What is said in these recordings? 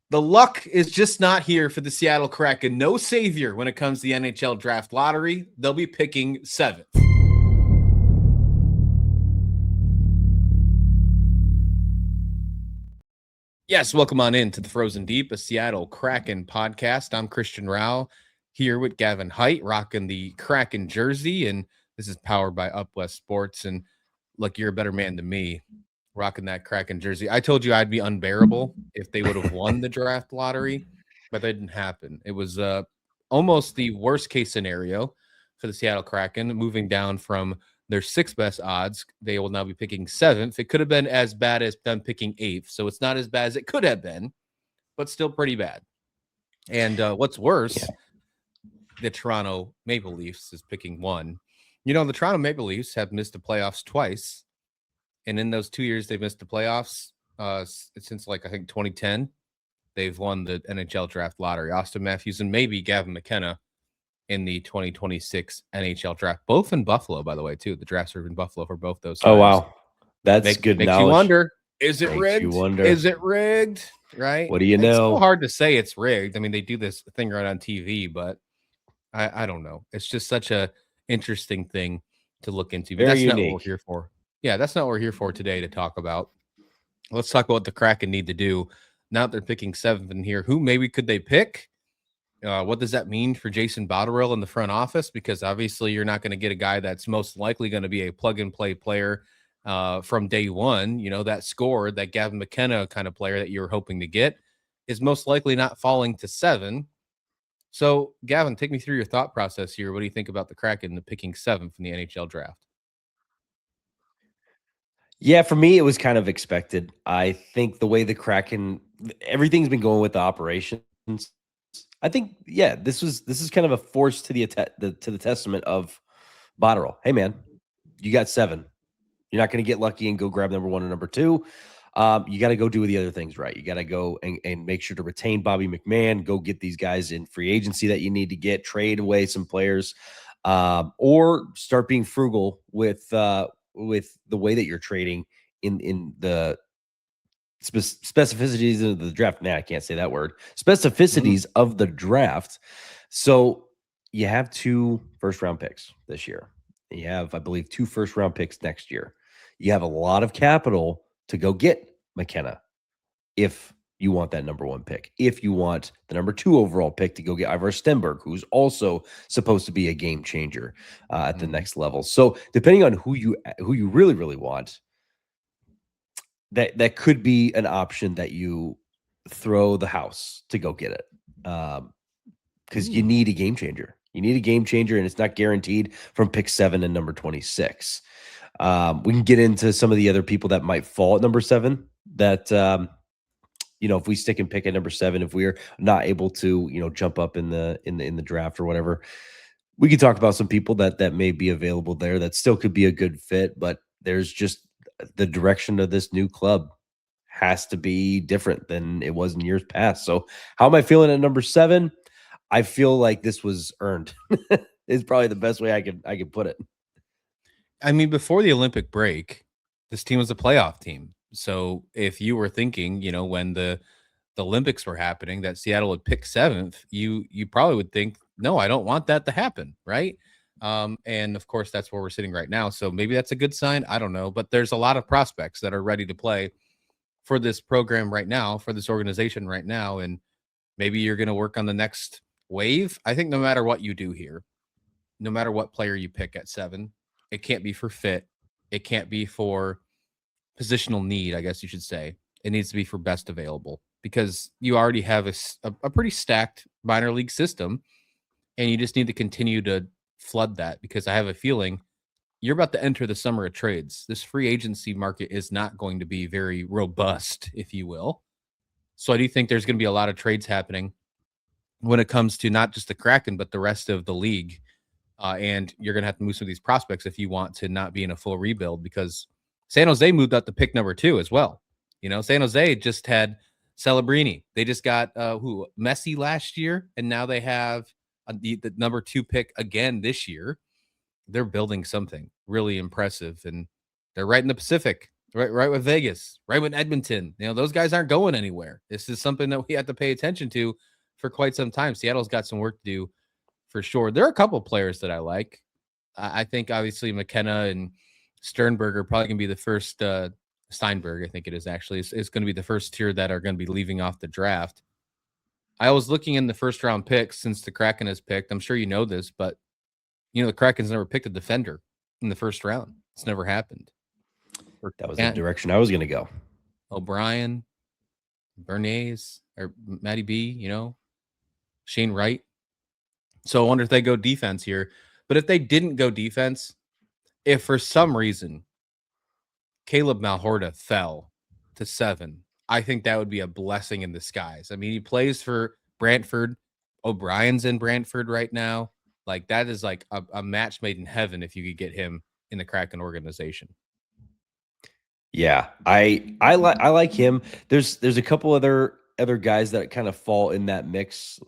The luck is just not here for the Seattle Kraken. No savior when it comes to the NHL Draft Lottery. They'll be picking 7th. Yes, welcome on in to the Frozen Deep, a Seattle Kraken podcast. I'm Christian Rao here with Gavin Height, rocking the Kraken jersey, and this is powered by Up West Sports. And look, you're a better man than me, rocking that Kraken jersey. I told you I'd be unbearable if they would have won the draft lottery, but that didn't happen. It was almost the worst case scenario for the Seattle Kraken, moving down from their 6th best odds. They will now be picking 7th. It could have been as bad as them picking 8th, so it's not as bad as it could have been, but still pretty bad. And what's worse, the Toronto Maple Leafs is picking 1. You know, the Toronto Maple Leafs have missed the playoffs twice, and in those 2 years they've missed the playoffs since, I think, 2010. They've won the NHL Draft Lottery. Austin Matthews and maybe Gavin McKenna in the 2026 NHL Draft, both in Buffalo, by the way, too. The drafts are in Buffalo for both those times. Oh, wow. That's good makes knowledge. You wonder, is it Makes rigged? you wonder. Is it rigged? Right? What do you know? It's so hard to say it's rigged. I mean, they do this thing right on TV, but I don't know. It's just such a interesting thing to look into. But Very that's unique. not what we're here for. Yeah, that's not what we're here for today to talk about. Let's talk about what the Kraken need to do. Now that they're picking 7th in here, who maybe could they pick? What does that mean for Jason Botterill in the front office? Because obviously you're not going to get a guy that's most likely going to be a plug-and-play player from day one. You know, that scorer, that Gavin McKenna kind of player that you're hoping to get is most likely not falling to 7. So, Gavin, take me through your thought process here. What do you think about the Kraken, the picking 7th in the NHL draft? Yeah, for me, it was kind of expected. I think the way the Kraken, everything's been going with the operations. I think, this is kind of a force to the testament of Botterill. Hey, man, you got 7. You're not going to get lucky and go grab number 1 and number 2. You got to go do the other things right. You got to go and make sure to retain Bobby McMahon, go get these guys in free agency that you need to get, trade away some players, or start being frugal with the way that you're trading in the specificities of the draft. Now I can't say that word. Specificities of the draft. So you have 2 first-round picks this year. You have, I believe, 2 first-round picks next year. You have a lot of capital to go get McKenna if you want that number 1 pick. If you want the number 2 overall pick to go get Ivar Stenberg, who's also supposed to be a game changer at the next level. So depending on who you really, really want, that could be an option that you throw the house to go get it. Because you need a game changer. You need a game changer, and it's not guaranteed from pick 7 and number 26. We can get into some of the other people that might fall at number 7 that, if we stick and pick at number 7, if we're not able to, jump up in the draft or whatever, we could talk about some people that may be available there that still could be a good fit, but there's just the direction of this new club has to be different than it was in years past. So how am I feeling at number 7? I feel like this was earned. Is probably the best way I could put it. I mean, before the Olympic break, this team was a playoff team. So if you were thinking, when the Olympics were happening, that Seattle would pick 7th, you probably would think, no, I don't want that to happen, right? And of course, that's where we're sitting right now. So maybe that's a good sign. I don't know. But there's a lot of prospects that are ready to play for this program right now, for this organization right now. And maybe you're going to work on the next wave. I think no matter what you do here, no matter what player you pick at 7, it can't be for fit. It can't be for positional need, I guess you should say. It needs to be for best available, because you already have a pretty stacked minor league system, and you just need to continue to flood that, because I have a feeling you're about to enter the summer of trades. This free agency market is not going to be very robust, if you will. So I do think there's going to be a lot of trades happening when it comes to not just the Kraken, but the rest of the league. And you're going to have to move some of these prospects if you want to not be in a full rebuild, because San Jose moved up to pick number 2 as well. San Jose just had Celebrini. They just got Messi last year, and now they have the number 2 pick again this year. They're building something really impressive, and they're right in the Pacific, right with Vegas, right with Edmonton. Those guys aren't going anywhere. This is something that we have to pay attention to for quite some time. Seattle's got some work to do for sure. There are a couple players that I like. I think obviously McKenna and Sternberg are probably going to be the first. Steinberg, I think it is actually, is going to be the first tier that are going to be leaving off the draft. I was looking in the first round picks since the Kraken has picked. I'm sure you know this, but the Kraken's never picked a defender in the first round. It's never happened. That was the direction I was going to go. O'Brien, Bernays, or Matty B, Shane Wright. So I wonder if they go defense here. But if they didn't go defense, if for some reason Caleb Malhorta fell to 7, I think that would be a blessing in disguise. I mean, he plays for Brantford. O'Brien's in Brantford right now. Like, that is like a match made in heaven if you could get him in the Kraken organization. Yeah, I like him. There's a couple other guys that kind of fall in that mix.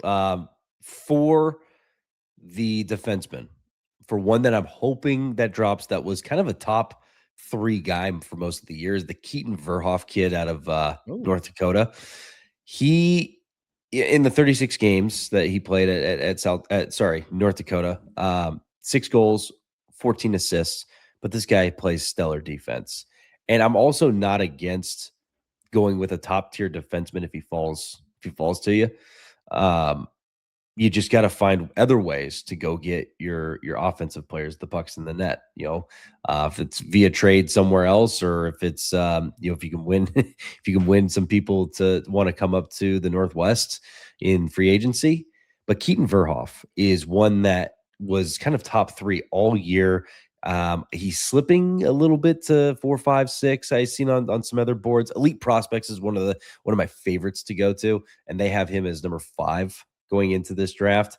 For the defenseman, for one that I'm hoping that drops, that was kind of a top 3 guy for most of the years, the Keaton Verhoeff kid out of North Dakota. He, in the 36 games that he played at North Dakota, 6 goals, 14 assists, but this guy plays stellar defense. And I'm also not against going with a top tier defenseman if he falls to you. You just got to find other ways to go get your offensive players the pucks in the net. If it's via trade somewhere else, or if it's if you can win if you can win some people to want to come up to the Northwest in free agency. But Keaton Verhoeff is one that was kind of top 3 all year. He's slipping a little bit to 4, 5, 6. I've seen on some other boards. Elite Prospects is one of my favorites to go to, and they have him as number 5 going into this draft.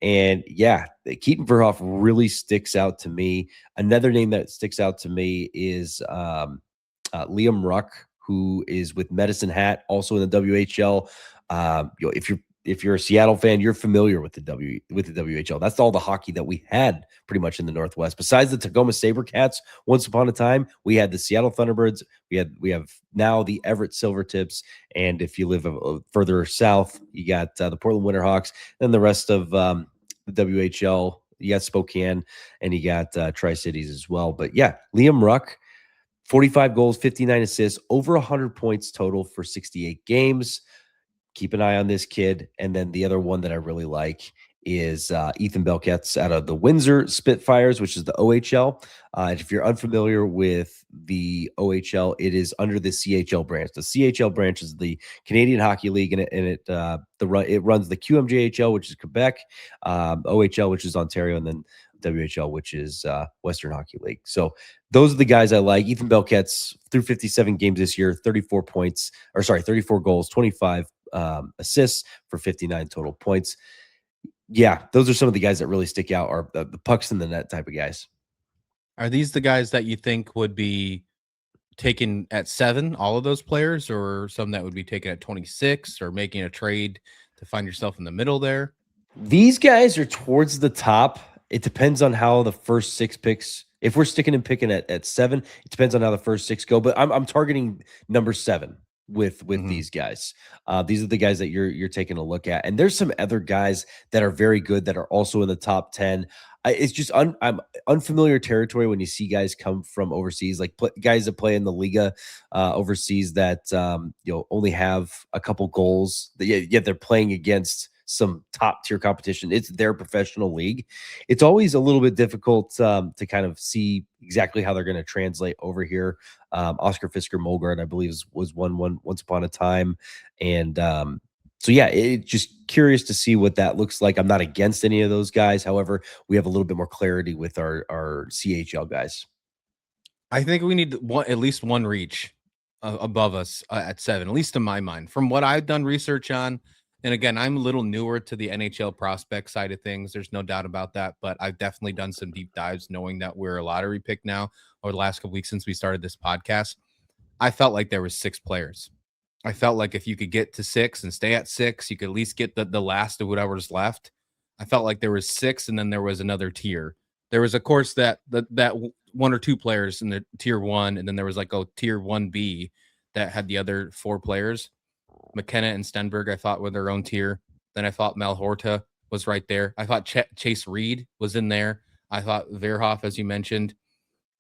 And yeah, Keaton Verhoeff really sticks out to me. Another name that sticks out to me is Liam Ruck, who is with Medicine Hat, also in the WHL. If you're a Seattle fan, you're familiar with the WHL. That's all the hockey that we had pretty much in the Northwest. Besides the Tacoma SaberCats, once upon a time, we had the Seattle Thunderbirds. We have now the Everett Silvertips, and if you live further south, you got the Portland Winterhawks. Then the rest of the WHL, you got Spokane, and you got Tri-Cities as well. But yeah, Liam Ruck, 45 goals, 59 assists, over 100 points total for 68 games. Keep an eye on this kid. And then the other one that I really like is Ethan Belkets out of the Windsor Spitfires, which is the OHL. If you're unfamiliar with the OHL, it is under the CHL branch. The CHL branch is the Canadian Hockey League, and it runs the QMJHL, which is Quebec, OHL, which is Ontario, and then WHL, which is Western Hockey League. So those are the guys I like. Ethan Belkets, through 57 games this year, 34 goals, 25 assists for 59 total points. Yeah, those are some of the guys that really stick out, are the pucks in the net type of guys. Are these the guys that you think would be taken at 7, all of those players, or some that would be taken at 26, or making a trade to find yourself in the middle there? These guys are towards the top. It depends on how the first 6 picks. If we're sticking and picking at 7, it depends on how the first 6 go. But I'm targeting number 7 with these guys. These are the guys that you're taking a look at. And there's some other guys that are very good that are also in the top 10. It's just I'm unfamiliar territory when you see guys come from overseas, like guys that play in the Liga overseas that only have a couple goals, yet they're playing against some top tier competition. It's their professional league. It's always a little bit difficult to kind of see exactly how they're going to translate over here. Oscar Fisker Molgard, I believe, was one once upon a time. And so, yeah, it's just curious to see what that looks like. I'm not against any of those guys. However, we have a little bit more clarity with our CHL guys. I think we need at least one reach above us at 7, at least in my mind. From what I've done research on, and again, I'm a little newer to the NHL prospect side of things. There's no doubt about that, but I've definitely done some deep dives knowing that we're a lottery pick now over the last couple weeks since we started this podcast. I felt like there was 6 players. I felt like if you could get to 6 and stay at 6, you could at least get the last of whatever's left. I felt like there was 6, and then there was another tier There was, of course, that one or two players in the tier one, and then there was like a tier 1B that had the other four players. McKenna and Stenberg, I thought, were their own tier. Then I thought Malhorta was right there. I thought Chase Reid was in there. I thought Verhoeff, as you mentioned,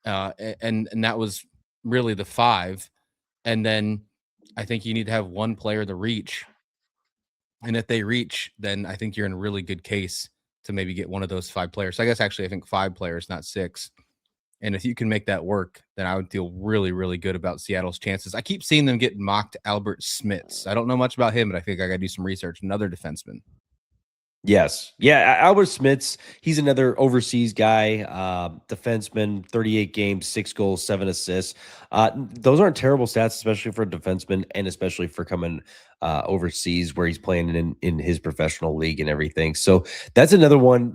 and that was really the five. And then I think you need to have one player to reach, and if they reach, then I think you're in a really good case to maybe get one of those five players. So I guess actually I think five players, not six. And if you can make that work, then I would feel really, really good about Seattle's chances. I keep seeing them get mocked Albert Smits. I don't know much about him, but I think I got to do some research. Another defenseman. Yes. Yeah. Albert Smits, he's another overseas guy, defenseman, 38 games, 6 goals, 7 assists. Those aren't terrible stats, especially for a defenseman and especially for coming overseas where he's playing in his professional league and everything. So that's another one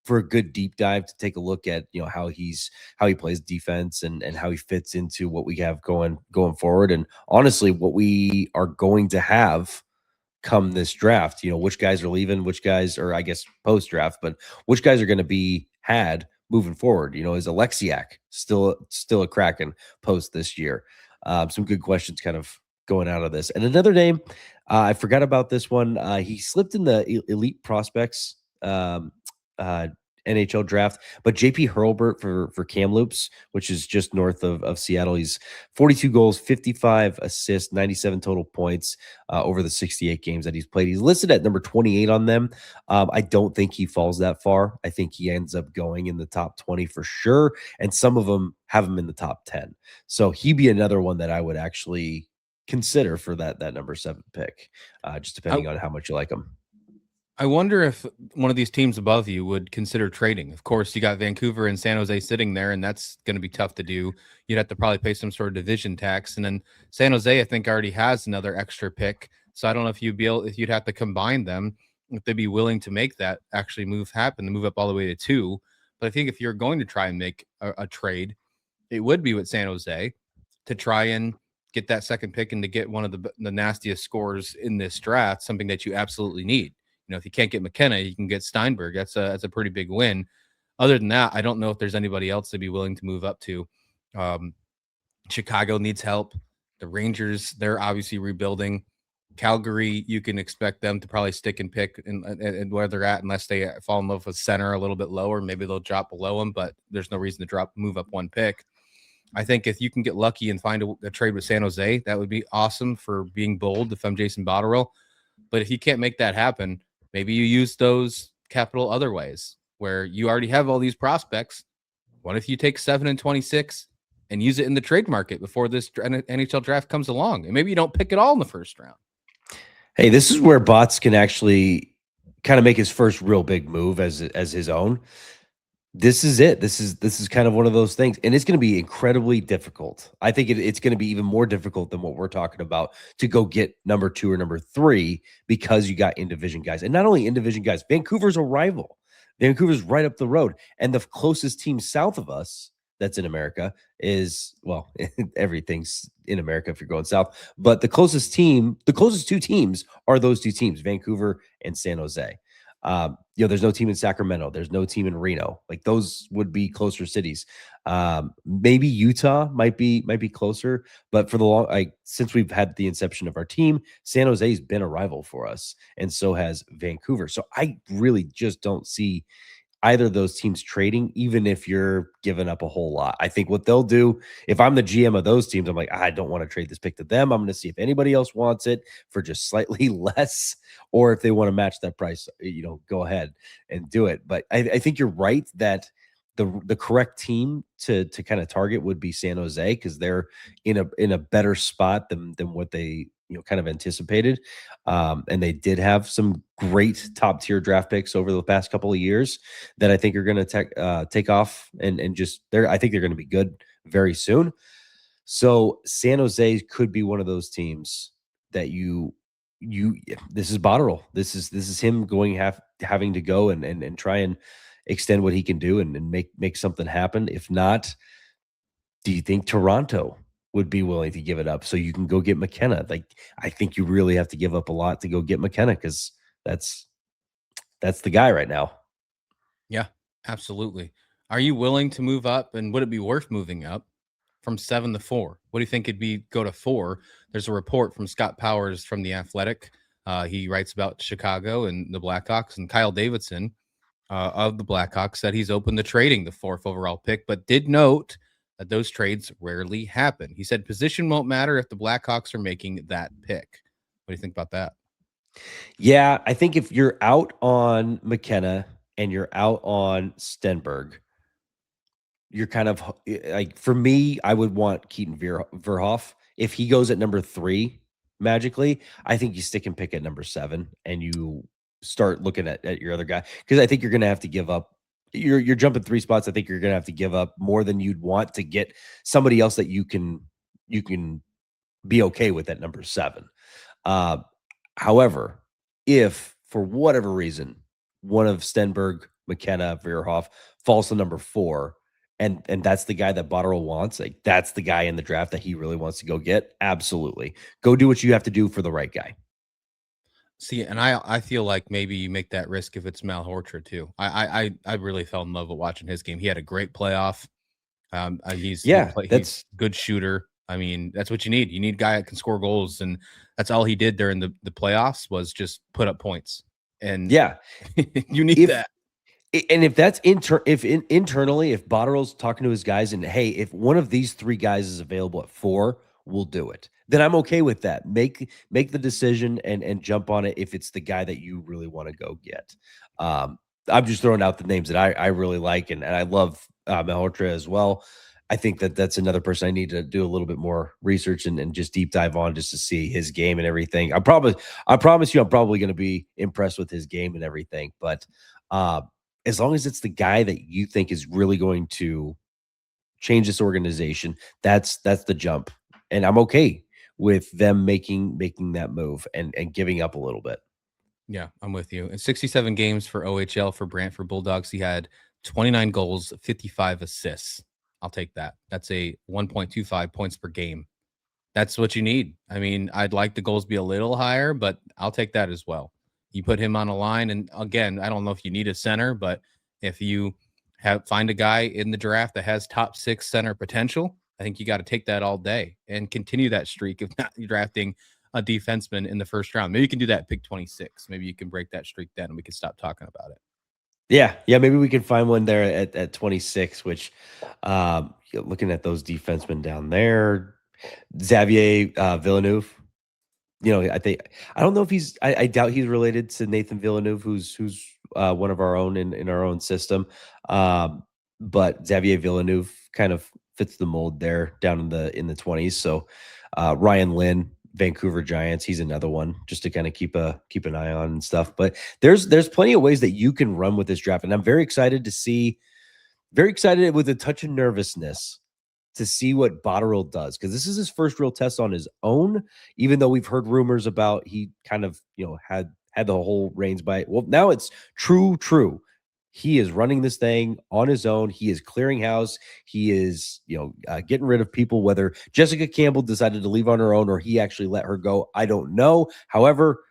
for a good deep dive to take a look at, how he plays defense and how he fits into what we have going forward. And honestly, what we are going to have come this draft, which guys are leaving, which guys, or I guess post draft, but which guys are going to be had moving forward. Is Alexiak still a Kraken post this year? Some good questions kind of going out of this. And another name, I forgot about this one. He slipped in the elite prospects uh, NHL draft, but JP Hurlburt for Kamloops, which is just north of Seattle. He's 42 goals, 55 assists, 97 total points over the 68 games that he's played. He's listed at number 28 on them. I don't think he falls that far. I think he ends up going in the top 20 for sure, and some of them have him in the top 10. So he'd be another one that I would actually consider for that number 7 pick, just depending on how much you like him. I wonder if one of these teams above you would consider trading. Of course, you got Vancouver and San Jose sitting there, and that's going to be tough to do. You'd have to probably pay some sort of division tax. And then San Jose, I think, already has another extra pick. So I don't know if if you'd have to combine them, if they'd be willing to make that actually move happen, to move up all the way to 2. But I think if you're going to try and make a trade, it would be with San Jose to try and get that second pick and to get one of the nastiest scores in this draft, something that you absolutely need. If you can't get McKenna, you can get Steinberg. That's a pretty big win. Other than that, I don't know if there's anybody else to be willing to move up to. Chicago needs help. The Rangers, they're obviously rebuilding. Calgary, you can expect them to probably stick and pick and where they're at unless they fall in love with center a little bit lower. Maybe they'll drop below them, but there's no reason to move up one pick. I think if you can get lucky and find a trade with San Jose, that would be awesome for being bold if I'm Jason Botterill. But if you can't make that happen, maybe you use those capital other ways where you already have all these prospects. What if you take 7 and 26 and use it in the trade market before this NHL draft comes along? And maybe you don't pick it all in the first round. Hey, this is where Bots can actually kind of make his first real big move as his own. This is it. This is kind of one of those things, and it's going to be incredibly difficult. I think it's going to be even more difficult than what we're talking about to go get number 2 or number 3 because you got in division guys, and not only in division guys. Vancouver's a rival. Vancouver's right up the road, and the closest team south of us that's in America is, well, everything's in America if you're going south, but the closest 2 teams are those 2 teams, Vancouver and San Jose. There's no team in Sacramento. There's no team in Reno. Like those would be closer cities. Maybe Utah might be closer, but for the since we've had the inception of our team, San Jose's been a rival for us, and so has Vancouver. So I really just don't see either of those teams trading, even if you're giving up a whole lot. I think what they'll do, if I'm the GM of those teams, I'm like, I don't want to trade this pick to them. I'm going to see if anybody else wants it for just slightly less, or if they want to match that price, go ahead and do it. But I think you're right that the correct team to kind of target would be San Jose, because they're in a better spot than what they kind of anticipated. And they did have some great top tier draft picks over the past couple of years that I think are going to take off and just I think they're going to be good very soon. So San Jose could be one of those teams that this is Botterill. This is him having to go and try and extend what he can do and make something happen. If not, do you think Toronto would be willing to give it up so you can go get McKenna? Like, I think you really have to give up a lot to go get McKenna, because that's the guy right now. Yeah, absolutely. Are you willing to move up, and would it be worth moving up from 7 to 4? What do you think it'd be go to 4? There's a report from Scott Powers from The Athletic. He writes about Chicago and the Blackhawks, and Kyle Davidson of the Blackhawks said he's open to trading the 4th overall pick, but did note that those trades rarely happen. He said position won't matter if the Blackhawks are making that pick. What do you think about that? Yeah, I think if you're out on McKenna and you're out on Stenberg, you're kind of like, for me, I would want Keaton Verhoeff. If he goes at number 3 magically, I think you stick and pick at number 7 and you start looking at your other guy, because I think you're going to have to give up. You're jumping 3 spots. I think you're going to have to give up more than you'd want to get somebody else that you can be okay with at number 7. Uh, However, if for whatever reason one of Stenberg, McKenna, Verhoff falls to number 4, and that's the guy that Botterill wants, like that's the guy in the draft that he really wants to go get, absolutely. Go do what you have to do for the right guy. See, and I feel like maybe you make that risk if it's Malhorta too. I really fell in love with watching his game. He had a great playoff. Yeah, He's good shooter. I mean, that's what you need. You need a guy that can score goals, and that's all he did during the playoffs was just put up points. And yeah. you need that. And if that's internally, if Botterill's talking to his guys and, hey, if one of these 3 guys is available at 4, we'll do it. Then I'm okay with that. Make the decision and jump on it if it's the guy that you really want to go get. I'm just throwing out the names that I really like, and I love Malhorta as well. I think that's another person I need to do a little bit more research and just deep dive on, just to see his game and everything. I promise you, I'm probably going to be impressed with his game and everything. But as long as it's the guy that you think is really going to change this organization, that's the jump. And I'm okay with them making that move and giving up a little bit. Yeah, I'm with you. In 67 games for OHL for Brantford Bulldogs, he had 29 goals, 55 assists. I'll take that. That's a 1.25 points per game. That's what you need. I mean, I'd like the goals be a little higher, but I'll take that as well. You put him on a line, and again, I don't know if you need a center, but if you find a guy in the draft that has top 6 center potential, I think you got to take that all day and continue that streak of not drafting a defenseman in the first round. Maybe you can do that at pick 26. Maybe you can break that streak then, and we can stop talking about it. Yeah, maybe we can find one there at 26, which looking at those defensemen down there, Xavier Villeneuve, I don't know if I doubt he's related to Nathan Villeneuve, who's one of our own in our own system. But Xavier Villeneuve kind of fits the mold there down in the 20s. So Ryan Lynn, Vancouver Giants, he's another one just to kind of keep an eye on and stuff. But there's plenty of ways that you can run with this draft, and I'm very excited with a touch of nervousness to see what Botterill does, because this is his first real test on his own. Even though we've heard rumors about he kind of had the whole reins by, well, now it's true. He is running this thing on his own. He is clearing house. He is, getting rid of people, whether Jessica Campbell decided to leave on her own or he actually let her go, I don't know. However,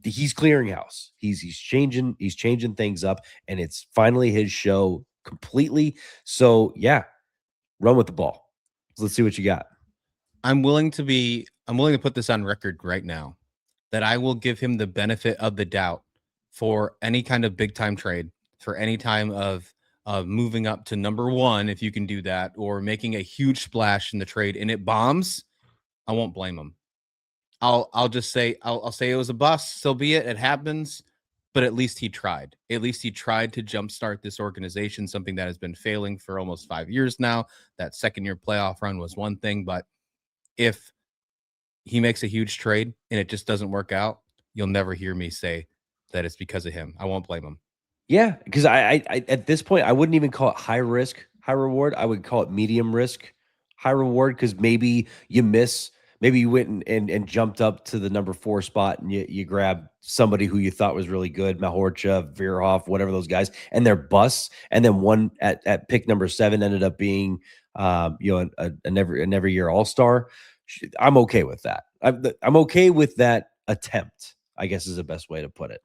he's clearing house. He's changing things up, and it's finally his show completely. So yeah, run with the ball. So let's see what you got. I'm willing to put this on record right now that I will give him the benefit of the doubt for any kind of big time trade, for any time of moving up to number 1, if you can do that, or making a huge splash in the trade and it bombs. I won't blame him. I'll just say I'll say it was a bust. So be it. It happens. But at least he tried. At least he tried to jumpstart this organization, something that has been failing for almost 5 years now. That second-year playoff run was one thing, but if he makes a huge trade and it just doesn't work out, you'll never hear me say that it's because of him. I won't blame him. Yeah, because I at this point I wouldn't even call it high risk, high reward. I would call it medium risk, high reward, because maybe you miss. Maybe you went and jumped up to the number 4 spot and you grabbed somebody who you thought was really good, Malhorta, Verhoff, whatever those guys, and they're busts. And then one at pick number 7 ended up being, an every year All-Star. I'm okay with that. I'm okay with that attempt. I guess is the best way to put it.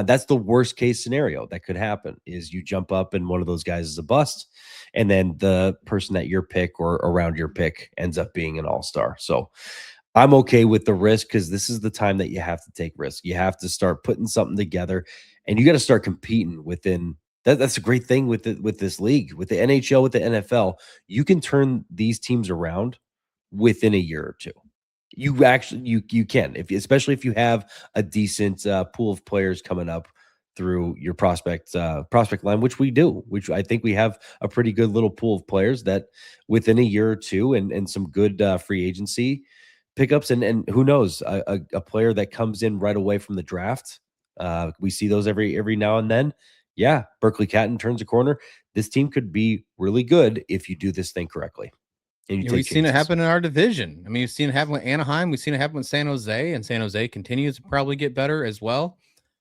That's the worst case scenario that could happen is you jump up and one of those guys is a bust, and then the person that your pick or around your pick ends up being an all-star. So I'm okay with the risk because this is the time that you have to take risks. You have to start putting something together, and you got to start competing within. That's a great thing with this league, with the NHL, with the NFL. You can turn these teams around within a year or two. You can, if especially if you have a decent pool of players coming up through your prospect line, which we do, which I think we have a pretty good little pool of players that within a year or two and some good free agency pickups and who knows a player that comes in right away from the draft. We see those every now and then. Yeah, Berkeley Catton turns a corner. This team could be really good if you do this thing correctly. And you take we've seen it chances. happen in our division. I mean, we've seen it happen with Anaheim. We've seen it happen with San Jose, and San Jose continues to probably get better as well.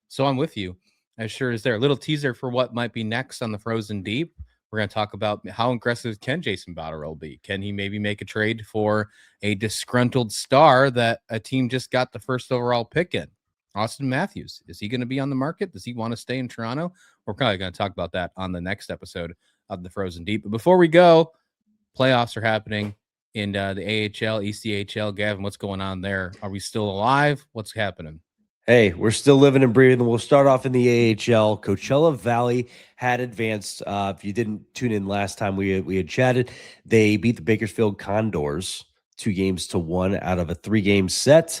So I'm with you. As sure as there. A little teaser for what might be next on the Frozen Deep. We're going to talk about how aggressive can Jason Botterill be. Can he maybe make a trade for a disgruntled star that a team just got the first overall pick in? Austin Matthews, is he going to be on the market? Does he want to stay in Toronto? We're probably going to talk about that on the next episode of the Frozen Deep. But before we go, playoffs are happening in the AHL, ECHL. Gavin, what's going on there? Are we still alive? What's happening? Hey, we're still living and breathing. We'll start off in the AHL. Coachella Valley had advanced. If you didn't tune in last time we had chatted, they beat the Bakersfield Condors 2-1 out of a 3-game set.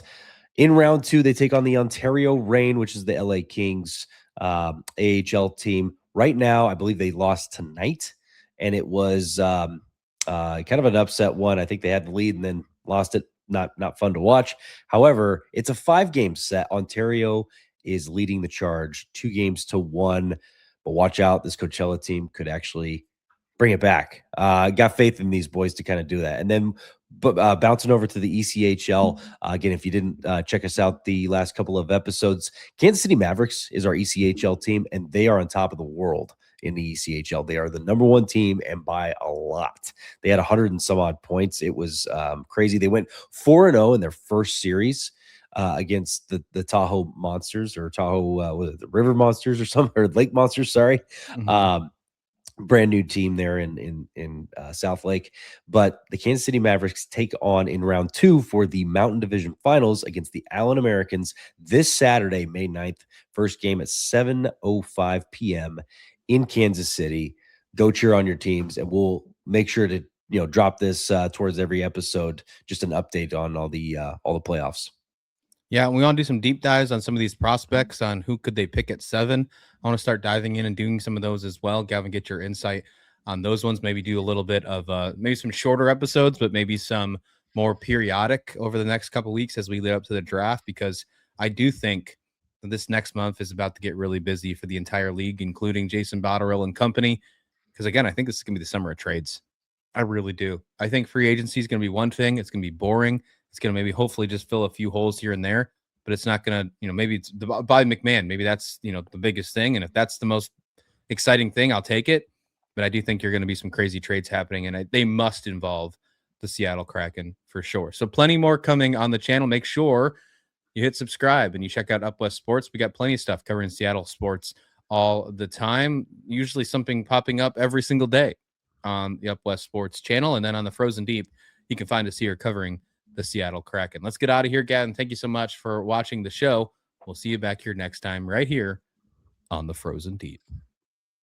In round 2, they take on the Ontario Reign, which is the LA Kings AHL team. Right now, I believe they lost tonight, and it was kind of an upset one. I think they had the lead and then lost it. Not fun to watch. However, it's a 5-game set. Ontario is leading the charge 2-1. But watch out, this Coachella team could actually bring it back. Got faith in these boys to kind of do that. And then bouncing over to the ECHL, again, if you didn't check us out the last couple of episodes, Kansas City Mavericks is our ECHL team, and they are on top of the world in the ECHL. They are the number 1 team, and by a lot. They had 100 and some odd points. It was crazy. They went 4-0 in their first series against the Tahoe Monsters or Tahoe the River Monsters or something, or Lake Monsters. Sorry. Mm-hmm. Brand new team there in South Lake. But the Kansas City Mavericks take on in round 2 for the Mountain Division Finals against the Allen Americans this Saturday, May 9th. First game at 7:05 p.m. in Kansas City. Go cheer on your teams, and we'll make sure to drop this towards every episode, just an update on all the playoffs. Yeah, we want to do some deep dives on some of these prospects on who could they pick at 7. I want to start diving in and doing some of those as well. Gavin, get your insight on those ones. Maybe do a little bit of maybe some shorter episodes, but maybe some more periodic over the next couple of weeks as we lead up to the draft, because I do think that this next month is about to get really busy for the entire league, including Jason Botterill and company. Because again, I think this is going to be the summer of trades. I really do. I think free agency is going to be one thing. It's going to be boring. It's going to maybe hopefully just fill a few holes here and there, but it's not going to, maybe it's the Bobby McMahon. Maybe that's, the biggest thing. And if that's the most exciting thing, I'll take it. But I do think you're going to be some crazy trades happening, and they must involve the Seattle Kraken for sure. So plenty more coming on the channel. Make sure you hit subscribe and you check out Up West Sports. We got plenty of stuff covering Seattle sports all the time. Usually something popping up every single day on the Up West Sports channel. And then on the Frozen Deep, you can find us here covering the Seattle Kraken. Let's get out of here, Gavin. Thank you so much for watching the show. We'll see you back here next time right here on the Frozen Deep.